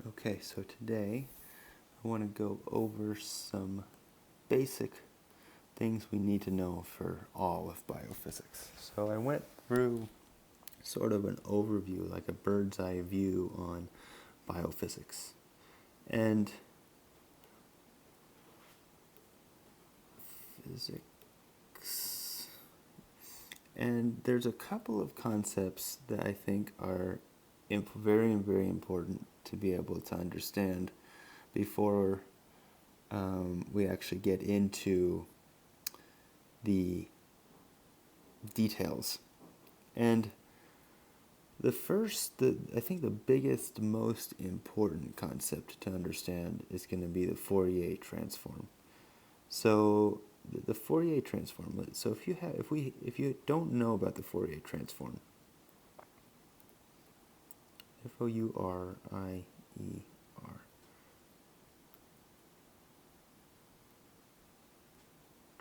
Okay, so today I want to go over some basic things we need to know for all of biophysics. So I went through sort of an overview, like a bird's eye view on biophysics. And physics. And there's a couple of concepts that I think are very, very important to be able to understand before we actually get into the details. And I think the biggest, most important concept to understand is going to be the Fourier Transform. So the Fourier Transform. So if you don't know about the Fourier Transform, Fourier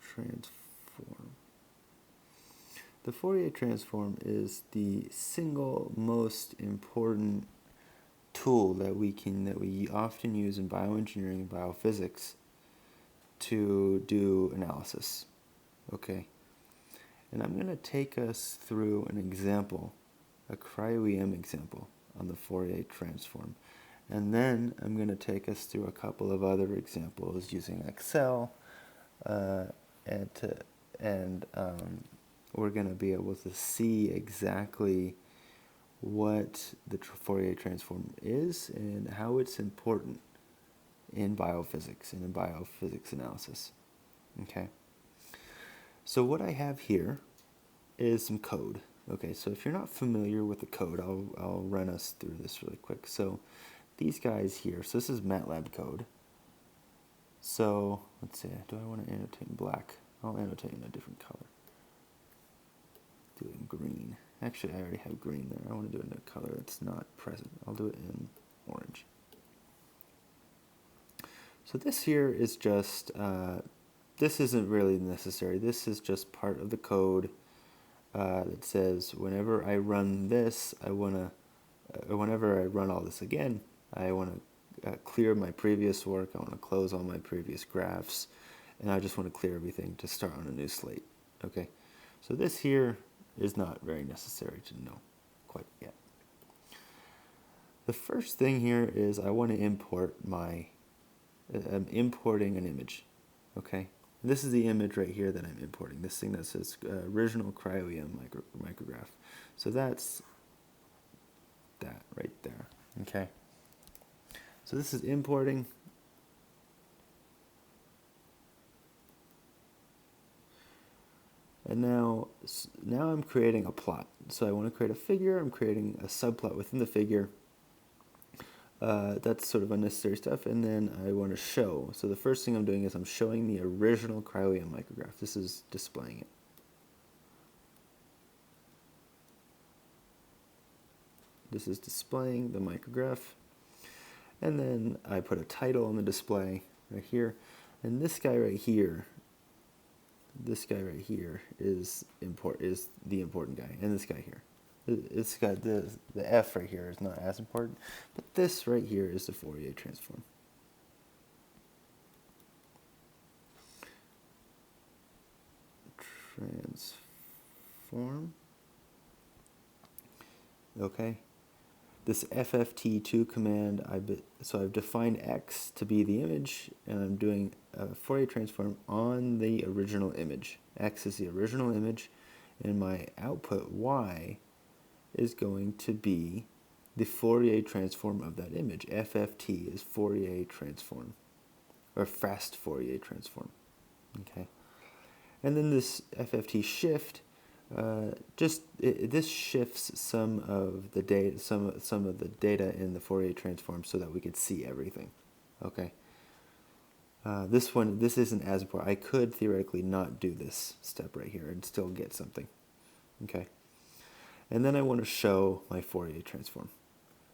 Transform. The Fourier Transform is the single most important tool that we often use in bioengineering and biophysics to do analysis. Okay, and I'm going to take us through an example, a cryo-EM example on the Fourier Transform, and then I'm going to take us through a couple of other examples using Excel, and we're going to be able to see exactly what the Fourier Transform is and how it's important in biophysics and in biophysics analysis. Okay. So what I have here is some code. Okay, so if you're not familiar with the code, I'll run us through this really quick. So these guys here, so this is Matlab Code. So let's see, do I want to annotate in black? I'll annotate in a different color. Do it in green. Actually, I already have green there. I want to do it in a color that's not present. I'll do it in orange. So this here is just, this isn't really necessary. This is just part of the code that says whenever I run this, whenever I run all this again, I want to clear my previous work. I want to close all my previous graphs, and I just want to clear everything to start on a new slate. Okay, so this here is not very necessary to know quite yet. The first thing here is I want to import I'm importing an image. Okay, this is the image right here that I'm importing. This thing that says original cryo-EM micrograph. So that's that right there. Okay. So this is importing. And now I'm creating a plot. So I want to create a figure. I'm creating a subplot within the figure. That's sort of unnecessary stuff. And then I want to show. So the first thing I'm doing is I'm showing the original cryo-EM micrograph. This is displaying it. This is displaying the micrograph. And then I put a title on the display right here. And this guy right here is the important guy, and this guy here. It's got the F right here is not as important, but this right here is the Fourier Transform. Transform. Okay. This FFT2 command, so I've defined X to be the image, and I'm doing a Fourier transform on the original image. X is the original image, and my output Y is going to be the Fourier transform of that image. FFT is Fourier transform, or fast Fourier transform. Okay, and then this FFT shift. This shifts some of the data in the Fourier transform so that we could see everything. Okay. This isn't as important. I could theoretically not do this step right here and still get something. Okay. And then I want to show my Fourier transform.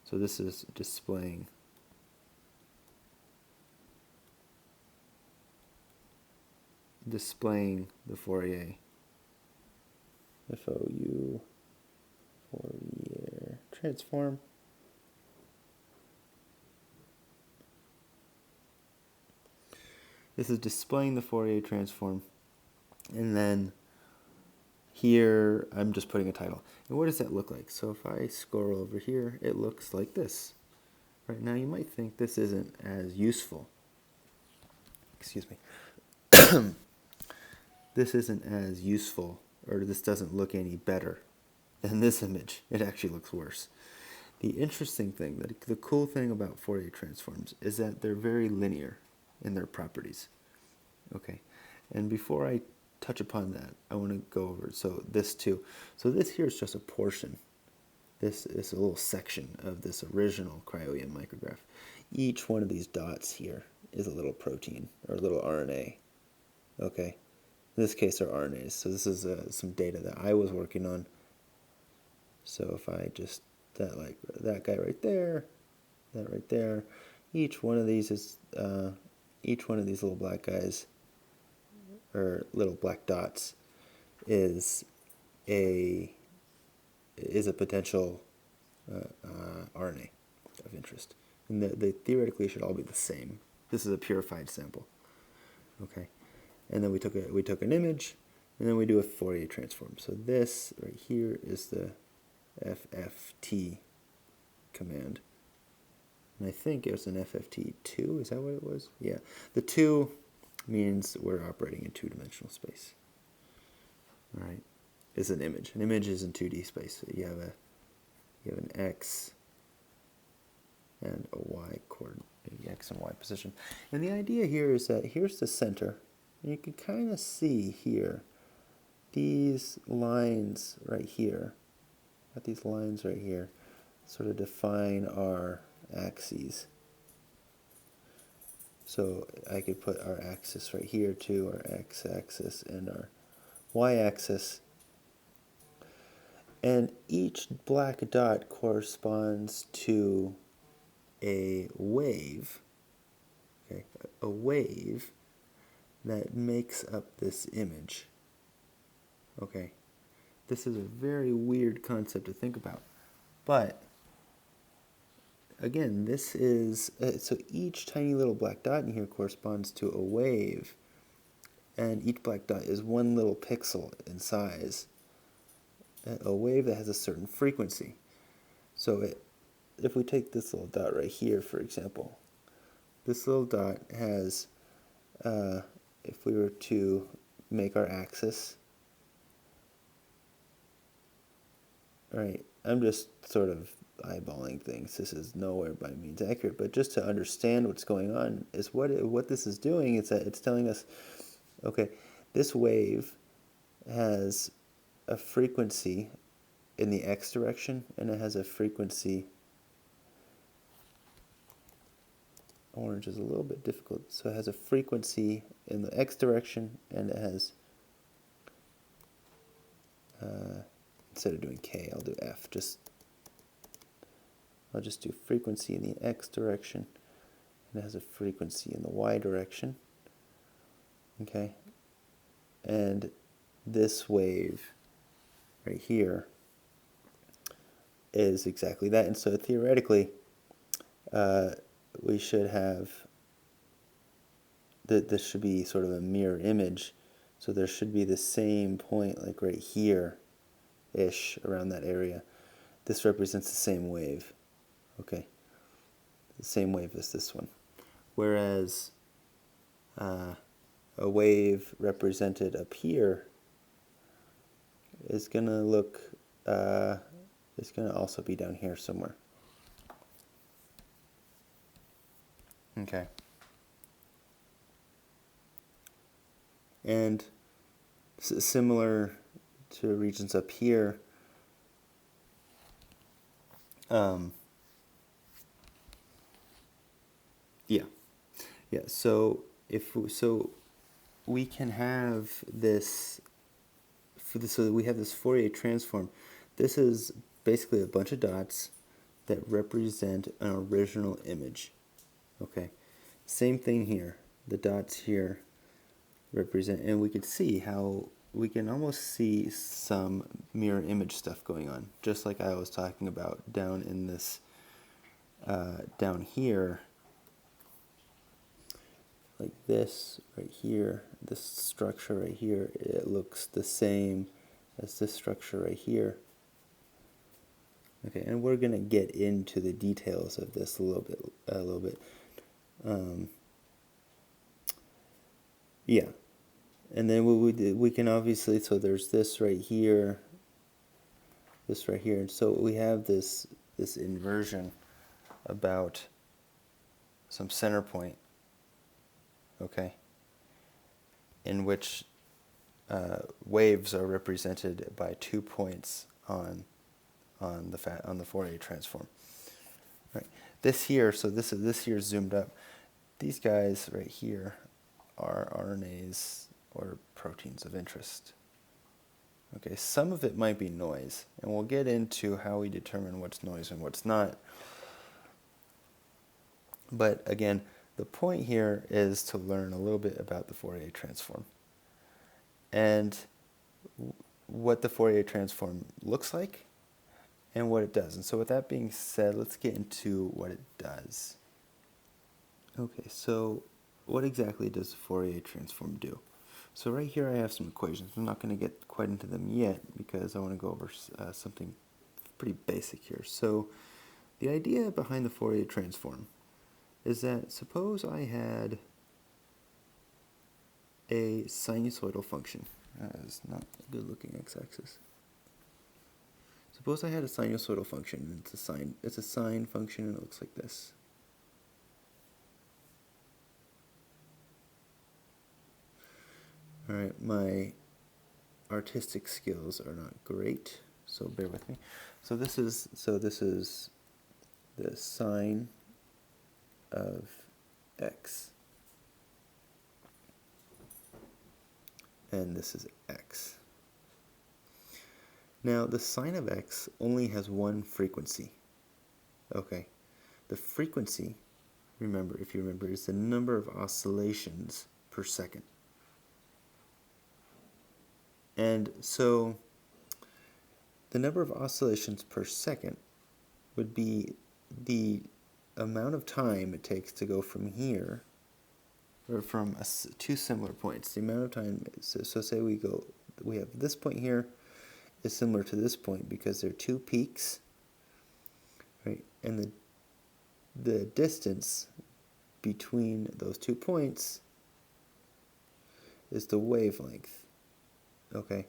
So this is displaying the Fourier. Fourier transform. This is displaying the Fourier transform. And then here, I'm just putting a title. And what does that look like? So if I scroll over here, it looks like this. Right now, you might think this isn't as useful. Excuse me. This isn't as useful, or this doesn't look any better than this image. It actually looks worse. The interesting thing, the cool thing about Fourier transforms is that they're very linear in their properties. Okay, and before I touch upon that, I want to go over this too. So this here is just a portion. This is a little section of this original cryo-EM micrograph. Each one of these dots here is a little protein or a little RNA. Okay, in this case are RNAs. So this is some data that I was working on. So if I just that guy right there, that right there, each one of these is each one of these little black guys or little black dots is a potential RNA of interest, and they theoretically should all be the same. This is a purified sample. Okay, and then we took an image, and then we do a Fourier transform. So this right here is the FFT command, and I think it was an FFT2. Is that what it was? Yeah, the 2 means we're operating in 2-dimensional space. All right, is an image. An image is in 2D space. So you have an X and a Y coordinate, X and Y position. And the idea here is that here's the center, and you can kind of see here these lines right here. Got these lines right here, sort of define our axes. So I could put our axis right here too, our x-axis and our y-axis. And each black dot corresponds to a wave, okay, a wave that makes up this image. Okay, this is a very weird concept to think about, but again, this is, so each tiny little black dot in here corresponds to a wave, and each black dot is one little pixel in size, a wave that has a certain frequency. So if we take this little dot right here, for example, this little dot has, if we were to make our axis, right, I'm just sort of eyeballing things. This is nowhere by means accurate, but just to understand what's going on is what this is doing is that it's telling us, okay, this wave has a frequency in the x direction, and it has a frequency, orange is a little bit difficult, so it has a frequency in the x direction, and it has, instead of doing k, I'll do f, I'll just do frequency in the x direction, and it has a frequency in the y direction, okay, and this wave right here is exactly that. And so theoretically, we should have, this should be sort of a mirror image, so there should be the same point, like right here-ish, around that area. This represents the same wave, okay, the same wave as this one. Whereas a wave represented up here is going to look, it's going to also be down here somewhere. Okay. And similar to regions up here, yeah. So we can have this. So we have this Fourier transform. This is basically a bunch of dots that represent an original image. Okay, same thing here. The dots here represent, and we could see how we can almost see some mirror image stuff going on, just like I was talking about down in this, down here. like this right here, this structure right here, it looks the same as this structure right here. Okay, and we're going to get into the details of this a little bit. Yeah, and then we can obviously, so there's this right here, this right here, and so we have this inversion about some center point, okay, in which waves are represented by 2 points on the Fourier transform. Right. This here, so this here zoomed up. These guys right here are RNAs or proteins of interest. Okay, some of it might be noise, and we'll get into how we determine what's noise and what's not. But again, the point here is to learn a little bit about the Fourier transform and what the Fourier transform looks like and what it does. And so with that being said, let's get into what it does. Okay, so what exactly does the Fourier transform do? So right here I have some equations. I'm not going to get quite into them yet because I want to go over something pretty basic here. So the idea behind the Fourier transform is that suppose I had a sinusoidal function. It's not a good looking x-axis. Suppose I had a sinusoidal function, and it's a sine function, and it looks like this. All right, my artistic skills are not great, so bear with me. So this is the sine of x, and this is x. Now, the sine of x only has one frequency. Okay, the frequency, if you remember, is the number of oscillations per second. And so the number of oscillations per second would be the amount of time it takes to go from here, or from two similar points. The amount of time, so say we have this point here is similar to this point because they're two peaks, right? And the distance between those 2 points is the wavelength. Okay,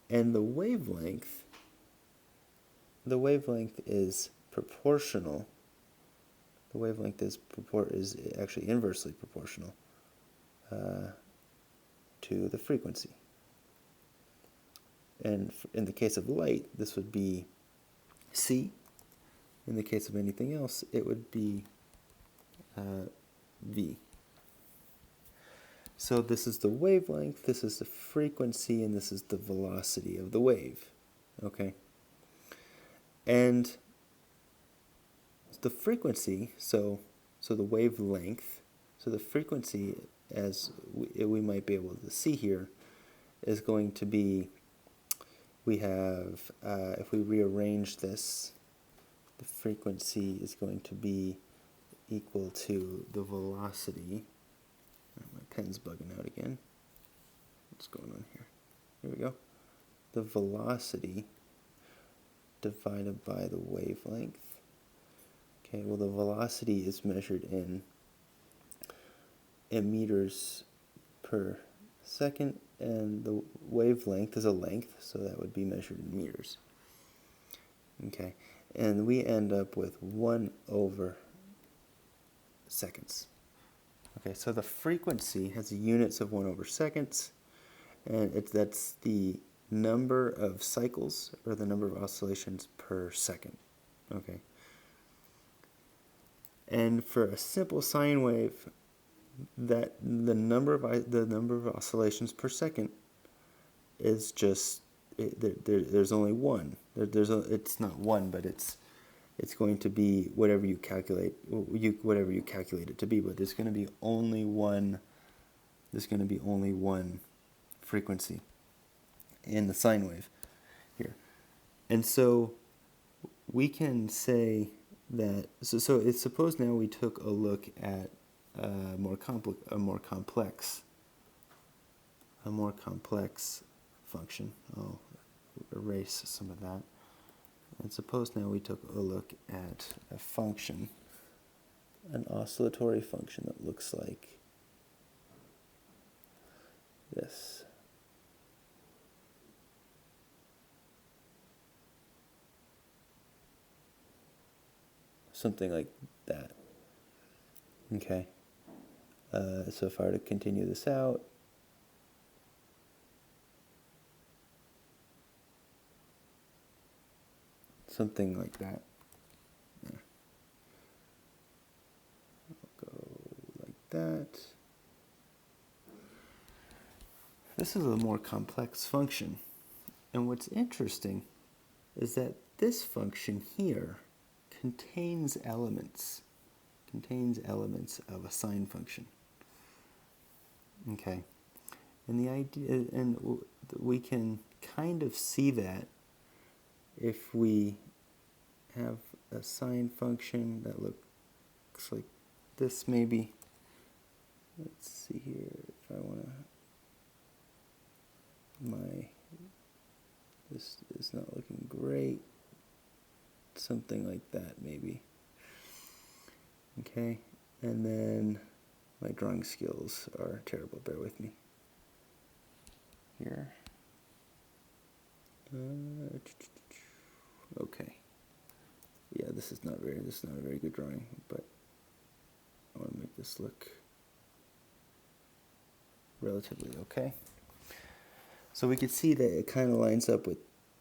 and the wavelength is proportional. The wavelength is actually inversely proportional to the frequency. And in the case of light, this would be c. In the case of anything else, it would be v. So this is the wavelength, this is the frequency, and this is the velocity of the wave. Okay? And the frequency, so the wavelength, so the frequency, as we might be able to see here, is going to be, we have, if we rearrange this, the frequency is going to be equal to the velocity. My pen's bugging out again. What's going on here? Here we go. The velocity divided by the wavelength. Okay, well, the velocity is measured in meters per second, and the wavelength is a length, so that would be measured in meters. Okay, and we end up with 1 over seconds. Okay, so the frequency has the units of 1 over seconds, and that's the number of cycles, or the number of oscillations per second. Okay. And for a simple sine wave, that the number of oscillations per second is just there's only one. It's not one, but it's going to be whatever you calculate it to be. But there's going to be only one. There's going to be only one frequency in the sine wave here, and so we can say that. So it's suppose now we took a look at a more complex function. I'll erase some of that. And suppose now we took a look at a function, an oscillatory function that looks like this. Something like that. Okay. So if I were to continue this out, something like that. I'll go like that. This is a more complex function. And what's interesting is that this function here contains elements of a sine function. Okay. And the idea, and we can kind of see that if we have a sine function that looks like this, maybe. Let's see here if I want to, this is not looking great. Something like that, maybe. Okay, and then my drawing skills are terrible, bear with me. Here. Okay. Yeah, this is not a very good drawing, but I want to make this look relatively okay. So we can see that it kind of lines up with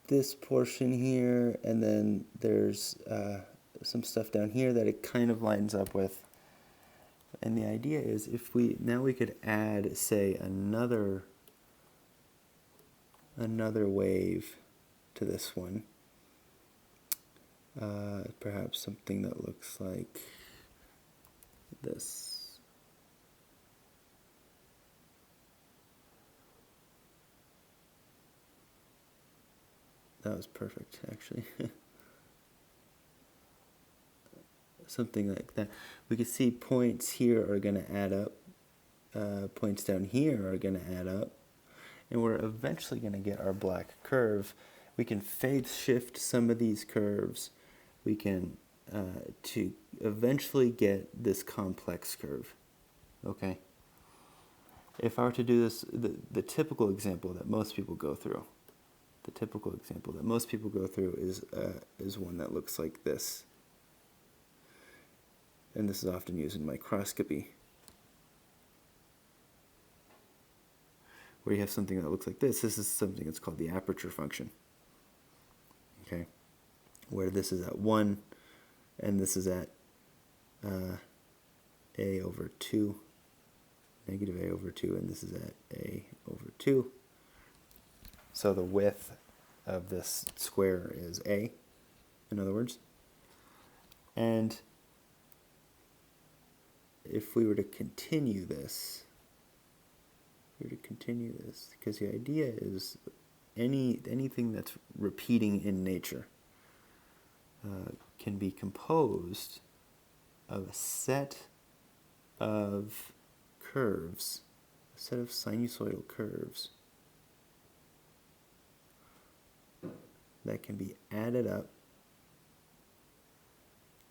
this portion here, and then there's some stuff down here that it kind of lines up with. And the idea is if we could add, say, another wave to this one. Perhaps something that looks like this. That was perfect, actually. Something like that. We can see points here are going to add up. Points down here are going to add up. And we're eventually going to get our black curve. We can phase shift some of these curves. We can to eventually get this complex curve. Okay. If I were to do this, the typical example that most people go through, is one that looks like this. And this is often used in microscopy, where you have something that looks like this. This is something that's called the aperture function. Okay, where this is at 1, and this is at a over 2, negative a over 2, and this is at a over 2. So the width of this square is a, in other words. And if we were to continue this, because the idea is anything that's repeating in nature can be composed of a set of curves, a set of sinusoidal curves that can be added up.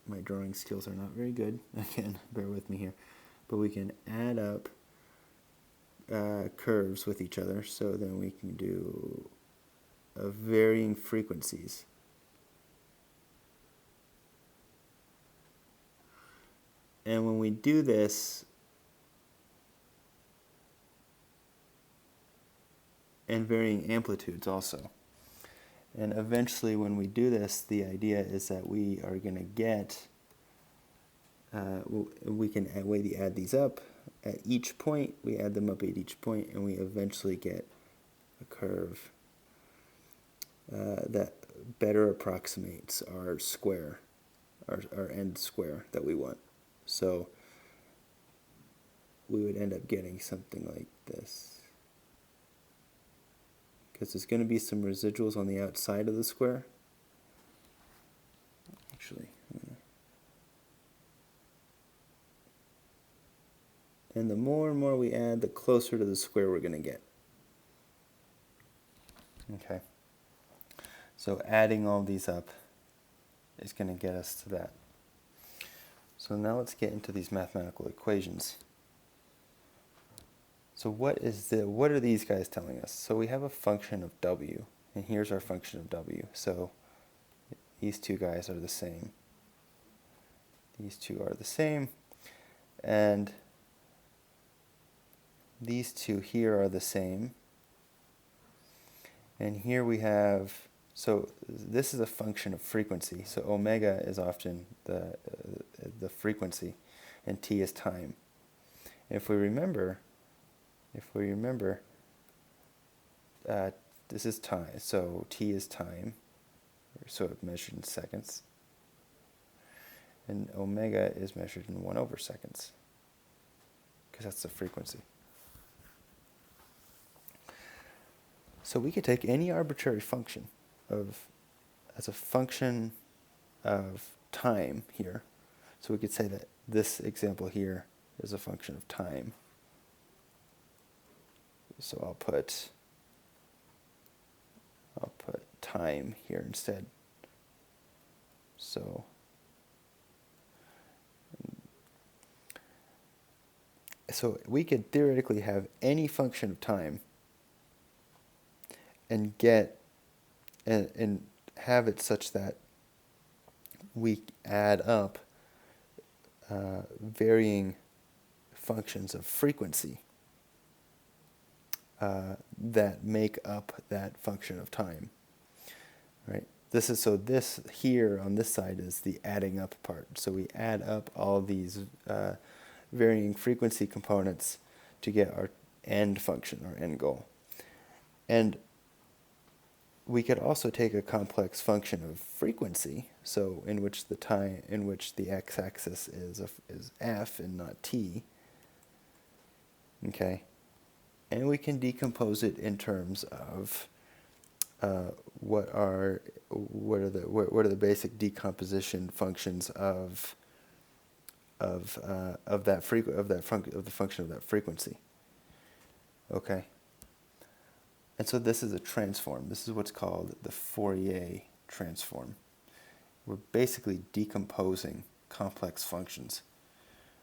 My drawing skills are not very good, again, bear with me here, but we can add up curves with each other, so then we can do varying frequencies. And when we do this, and varying amplitudes also. And eventually when we do this, the idea is that we are going to get, we can add these up at each point, we add them up at each point, and we eventually get a curve that better approximates our square, our end square that we want. So we would end up getting something like this. Because there's going to be some residuals on the outside of the square. Actually, And the more and more we add, the closer to the square we're going to get. Okay. So adding all these up is going to get us to that. So now let's get into these mathematical equations. So what are these guys telling us? So we have a function of w, and here's our function of w. So these two guys are the same. These two are the same, and these two here are the same. And here we have, so this is a function of frequency. So omega is often the frequency, and t is time. And if we remember, this is time. So t is time, so it's measured in seconds. And omega is measured in 1/seconds, because that's the frequency. So we could take any arbitrary function as a function of time here. So we could say that this example here is a function of time. So I'll put time here instead. So we could theoretically have any function of time and get and have it such that we add up varying functions of frequency that make up that function of time, right? This here on this side is the adding up part. So we add up all these varying frequency components to get our end function, our end goal. And we could also take a complex function of frequency, so in which the x-axis is f and not t. Okay, and we can decompose it in terms of what are the basic decomposition functions of the function of that frequency. Okay. And so this is a transform. This is what's called the Fourier transform. We're basically decomposing complex functions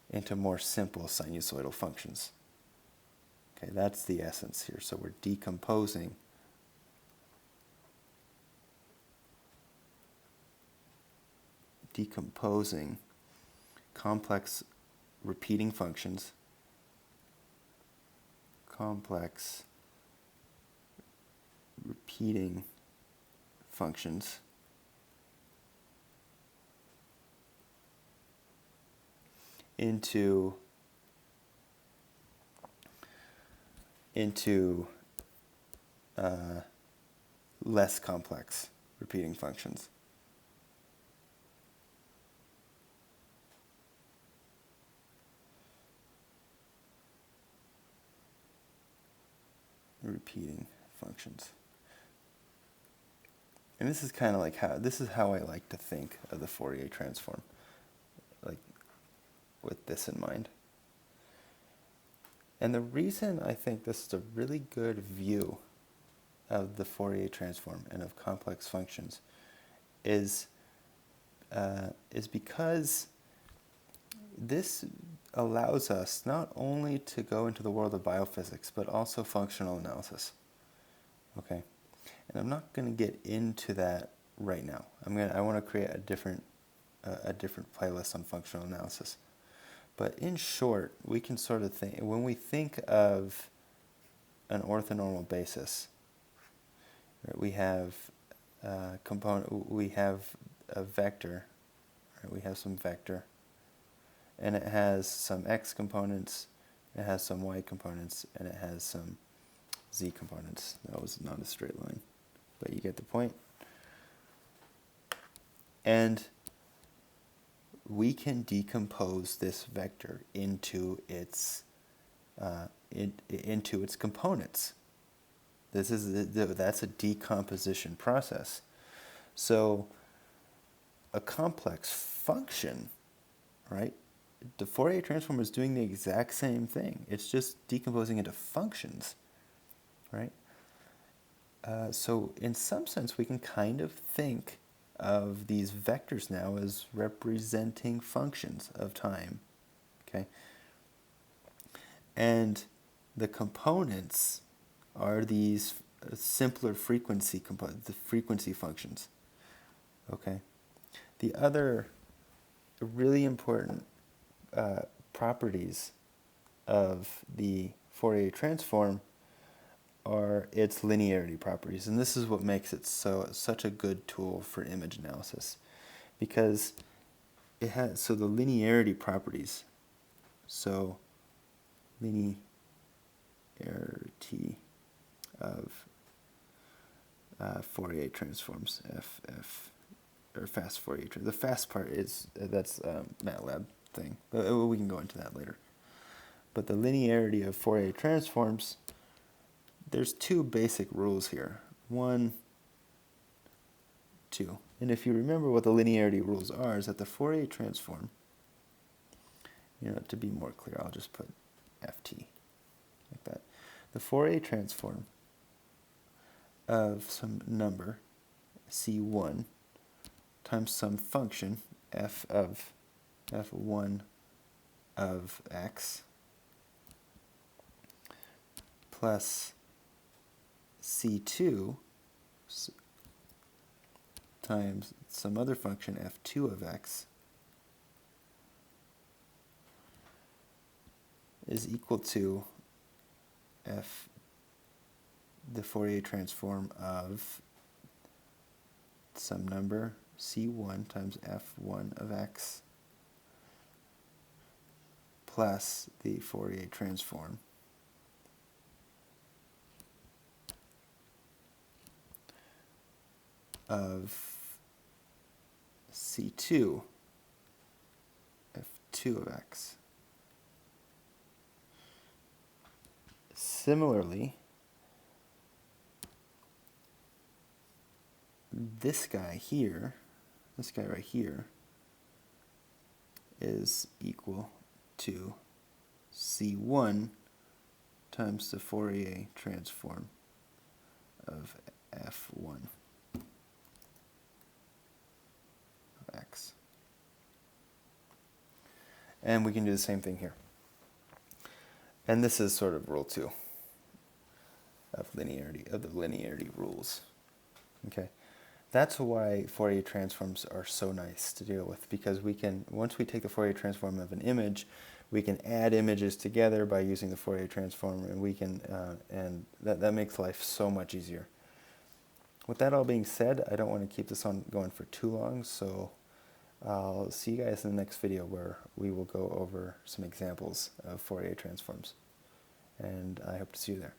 into more simple sinusoidal functions. Okay, that's the essence here. So we're decomposing complex repeating functions, into less complex repeating functions. Repeating functions. And this is kind of like how I like to think of the Fourier transform, like with this in mind. And the reason I think this is a really good view of the Fourier transform and of complex functions is because this allows us not only to go into the world of biophysics, but also functional analysis. Okay, and I'm not going to get into that right now. I want to create a different playlist on functional analysis. But in short, we can sort of think, when we think of an orthonormal basis, right, we have a vector, right, we have some vector, and it has some x components, it has some y components, and it has some z components. That was not a straight line, but you get the point. And we can decompose this vector into its components. That's a decomposition process. So a complex function, right, the Fourier transform is doing the exact same thing. It's just decomposing into functions, right? So in some sense, we can kind of think of these vectors now as representing functions of time, okay? And the components are these simpler frequency the frequency functions, okay? The other really important properties of the Fourier transform are its linearity properties, and this is what makes it such a good tool for image analysis, because it has the linearity properties. So linearity of Fourier transforms, FF, or fast Fourier transform. The fast part is that's Matlab thing. We can go into that later. But the linearity of Fourier transforms, there's two basic rules here. 1, 2. And if you remember what the linearity rules are, is that the Fourier transform, to be more clear, I'll just put FT like that. The Fourier transform of some number, C1, times some function, f of f1 of x, plus C2 times some other function, f2 of x, is equal to the Fourier transform of some number, C1 times f1 of x, plus the Fourier transform of C2 f2 of x. Similarly, this guy right here, is equal to C1 times the Fourier transform of f1 of x. And we can do the same thing here. And this is sort of rule 2 of the linearity rules. Okay, that's why Fourier transforms are so nice to deal with, because we can, once we take the Fourier transform of an image, we can add images together by using the Fourier transform, and we can, and that makes life so much easier. With that all being said, I don't want to keep this on going for too long, so I'll see you guys in the next video where we will go over some examples of Fourier transforms, and I hope to see you there.